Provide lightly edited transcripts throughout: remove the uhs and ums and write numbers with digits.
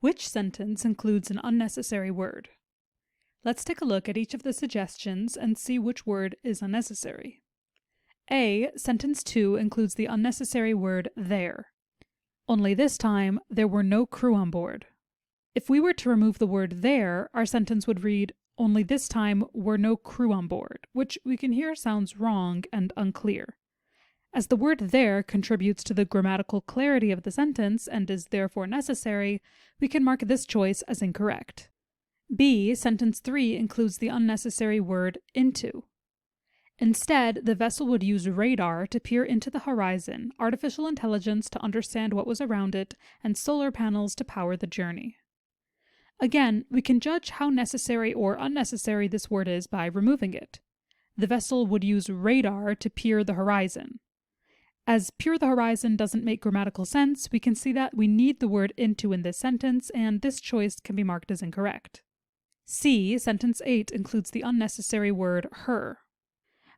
Which sentence includes an unnecessary word? Let's take a look at each of the suggestions and see which word is unnecessary. A. Sentence 2 includes the unnecessary word there. Only this time, there were no crew on board. If we were to remove the word there, our sentence would read, only this time were no crew on board, which we can hear sounds wrong and unclear. As the word there contributes to the grammatical clarity of the sentence and is therefore necessary, we can mark this choice as incorrect. B. Sentence 3 includes the unnecessary word into. Instead, the vessel would use radar to peer into the horizon, artificial intelligence to understand what was around it, and solar panels to power the journey. Again, we can judge how necessary or unnecessary this word is by removing it. The vessel would use radar to peer the horizon. As peer the horizon doesn't make grammatical sense, we can see that we need the word into in this sentence, and this choice can be marked as incorrect. C. Sentence 8 includes the unnecessary word her.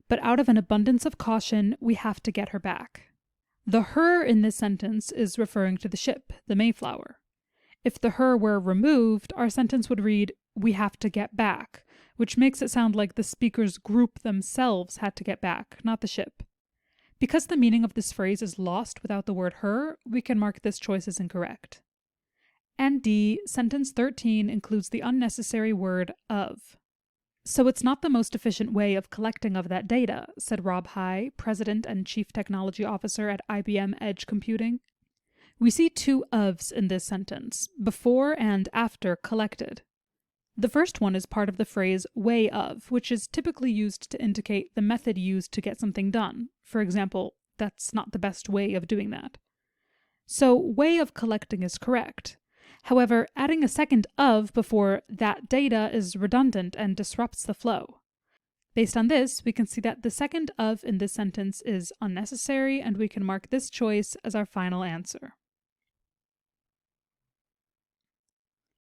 But out of an abundance of caution, we have to get her back. The her in this sentence is referring to the ship, the Mayflower. If the her were removed, our sentence would read, we have to get back, which makes it sound like the speaker's group themselves had to get back, not the ship. Because the meaning of this phrase is lost without the word her, we can mark this choice as incorrect. And D. Sentence 13 includes the unnecessary word of. So it's not the most efficient way of collecting of that data, said Rob High, President and Chief Technology Officer at IBM Edge Computing. We see two ofs in this sentence, before and after collected. The first one is part of the phrase way of, which is typically used to indicate the method used to get something done. For example, that's not the best way of doing that. So way of collecting is correct. However, adding a second of before that data is redundant and disrupts the flow. Based on this, we can see that the second of in this sentence is unnecessary, and we can mark this choice as our final answer.